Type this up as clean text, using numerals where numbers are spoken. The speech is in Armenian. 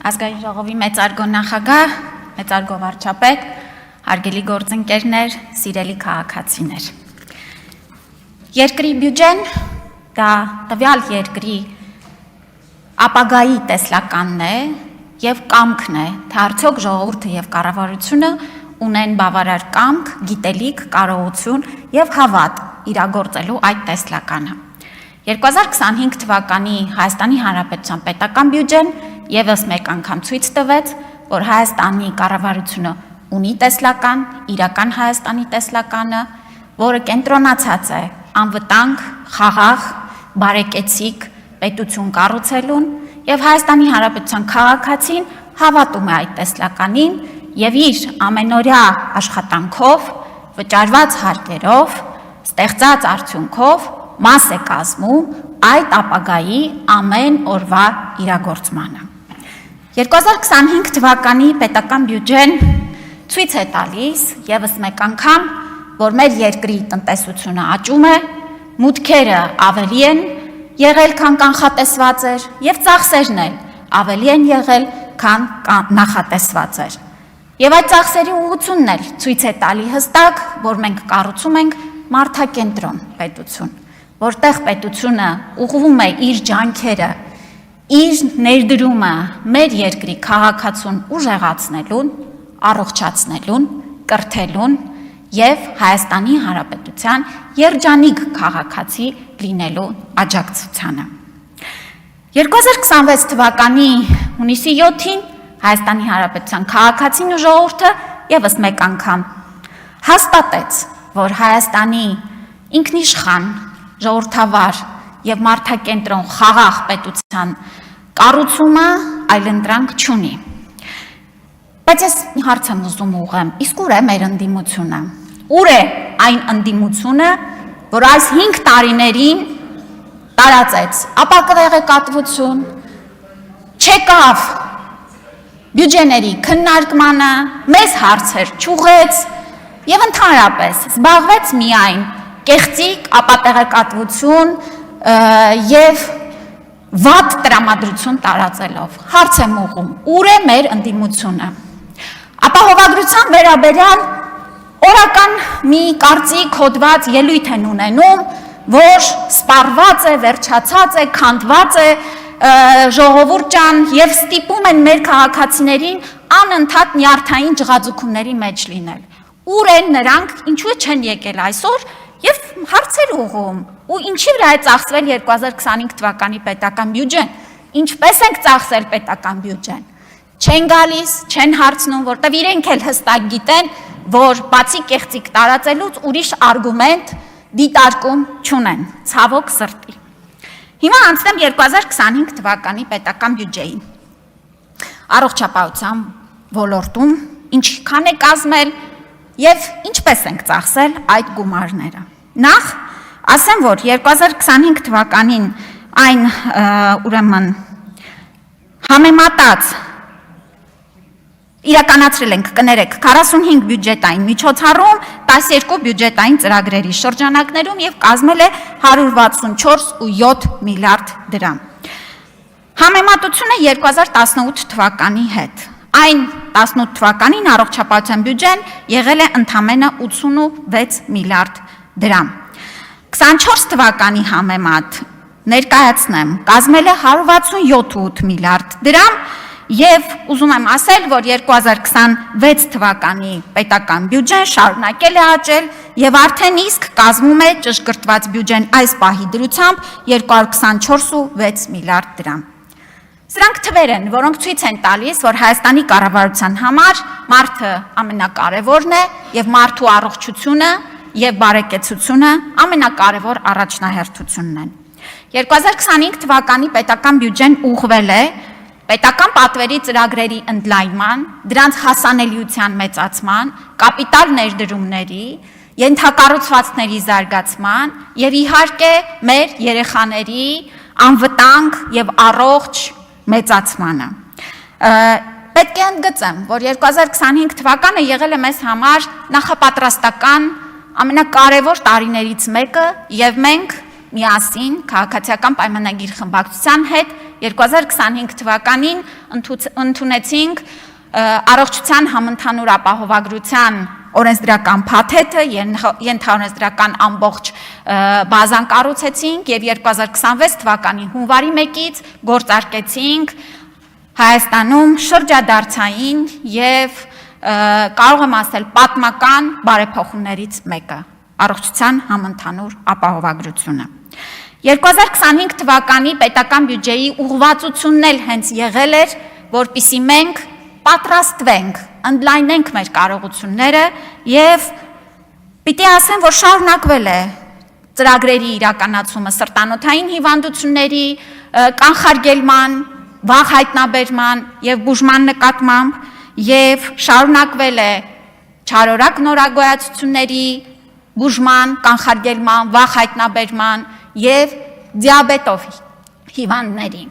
Ազգային ժողովի մեծարգո նախագահ, մեծարգո վարչապետ, հարգելի գործընկերներ, սիրելի քաղաքացիներ։ Երկրի բյուջեն դա տվյալ երկրի ապագայի տեսլականն է եւ կամքն է, թե արդյոք ժողովուրդը եւ կառավարությունը ունեն բավարար կամք, գիտելիք, կարողություն եւ հավատ իրագործելու այդ տեսլականը։ 2025 թվականի Հայաստանի Հանրապետության պետական բյուջեն եւս մեկ անգամ ցույց տվեց, որ Հայաստանի կառավարությունը ունի տեսլական, իրական Հայաստանի տեսլականը, որը կենտրոնացած է անվտանգ, խաղաղ, բարեկեցիկ պետություն կառուցելուն եւ Հայաստանի Հանրապետության քաղաքացին հավատում է այդ տեսլականին եւ իր ամենօրյա աշխատանքով, վճարված հարկերով, ստեղծած արդյունքով մաս է կազմում այդ ապագայի ամեն օրվա իրագործմանը։ 2025 թվականի պետական բյուջեն ցույց է տալիս եւս մեկ անգամ, որ մեր երկրի տնտեսությունը աճում է, մուտքերը ավելի են եղել, քան կանխատեսված էր, եւ ծախսերն էլ ավելի են եղել, քան նախատեսված էր։ Եվ այդ ծախսերի ուղղությունն էլ ցույց է տալի հստակ, որ մենք կառուցում ենք մարդակենտրոն պետություն, որտեղ պետությունը ուղղվում է իր ջանքերը, իր ներդրումը մեր երկրի քաղաքացուն ուժեղացնելուն, առողջացնելուն, կրթելուն եւ Հայաստանի Հանրապետության երջանիկ քաղաքացի լինելու աջակցությանը։ 2026 թվականի հունիսի 7-ին Հայաստանի Հանրապետության քաղաքացին ու ժողովուրդը եւս մեկ անգամ հաստատեց, որ Հայաստանի ինքնիշխան, ժողովրդավար եւ մարդակենտրոն խաղաղ պետության կառուցումը այլընտրանք չունի։ Բայց ես հարց եմ ուզում ուղղեմ, իսկ ուր է մեր ընդդիմությունը։ Ուր է այն ընդդիմությունը, որ այս 5 տարիներին տարածեց ապակեղեկատվություն, չեկավ բյուջեների քննարկմանը, մեծ հարցեր չուղեց եւ ընդհանրապես զբաղվեց միայն կեղծիկ ապատեղեկատվություն եւ վատ տրամադրություն տարածելով։ Հարց եմ ուղղում, ուր է մեր ընդդիմությունը։ Ապահովագրության վերաբերյալ օրական մի կարծիք հոդված ելույթ են ունենում, որ սպառված է, վերջացած է, քանդված է ժողովուրդ ջան եւ ստիպում են մեր քաղաքացիներին անընդհատ նյարդային ջղաձգումների մեջ լինել։ Ուր են նրանք, ինչու չեն եկել այսօր եւ հարցեր ուղղում, ու ինչի վրա է ծախսվել 2025 թվականի պետական բյուջեն, ինչպես ենք ծախսել պետական բյուջեն։ Չեն գալիս, չեն հարցնում, որտեվ իրենք էլ հստակ գիտեն, որ բացի կեղծիկ տարածելուց ուրիշ արգումենտ դիտարկում չունեն, ցավոք սրտի։ Հիմա անցնեմ 2025 թվականի պետական բյուջեին։ Առողջապահության ոլորտում ինչքան է կազմել եւ ինչպես ենք ծախսել այդ գումարները։ Նախ ասեմ, որ 2025 թվականին այն ուրեմն համեմատած իրականացրել ենք, կներեք, 45 բյուջետային միջոցառում, 12 բյուջետային ծրագրերի շրջանակներում եւ կազմել է 164.7 միլիարդ դրամ։ Համեմատությունը 2018 թվականի հետ։ Այն 18 թվականին առողջապահության բյուջեն եղել է ընդամենը 86 միլիարդ դրամ։ 24 թվականի համեմատ ներկայացնեմ, կազմել է 167.8 միլիարդ դրամ եւ ուզում եմ ասել, որ 2026 թվականի պետական բյուջեն շարունակել է աճել եւ արդեն իսկ կազմում է ճշգրտված բյուջեն այս պահի դրությամբ 224.6 միլիարդ դրամ։ Սրանք թվեր են, որոնք ցույց են տալիս, որ Հայաստանի կառավարության համար մարդը ամենակարևորն է եւ մարդու առողջությունը եւ բարեկեցությունը ամենակարևոր առաջնահերթությունն են։ 2025 թվականի պետական բյուջեն ուղղվել է պետական պատվերի ծրագրերի ընդլայնման, դրանց հասանելիության մեծացման, կապիտալ ներդրումների, ենթակառուցվածքների զարգացման եւ իհարկե մեր երեխաների անվտանգ եւ առողջ մեծացմանը։ Պետք է ընդգծեմ, որ 2025 թվականը եղել է մեզ համար նախապատրաստական ամենակարևոր տարիներից մեկը եւ մենք միասին քաղաքացիական պայմանագիր խմբակցության հետ 2025 թվականին ընդունեցինք առողջության համընդհանուր ապահովագրության օրենսդրական փաթեթը, ենթաօրենսդրական ամբողջ բազան կառուցեցինք եւ 2026 թվականի հունվարի 1-ից գործարկեցինք Հայաստանում շրջադարձային եւ կարող եմ ասել պատմական բարեփոխումներից մեկը առողջության համընդհանուր ապահովագրությունը 2025 թվականի պետական բյուջեի ուղղվածությունն էլ հենց եղել էր որպեսզի մենք պատրաստվենք ընդլայնենք մեր կարողությունները եւ պիտի ասեմ որ շարունակվել է ծրագրերի իրականացումը սրտանոթային հիվանդությունների կանխարգելման վաղ հայտնաբերման եւ բուժման նկատմամբ եւ շարունակվել է չարորակ նորագոյացությունների բուժման կանխարգելման վաղ հայտնաբերման եւ դիաբետով հիվանդների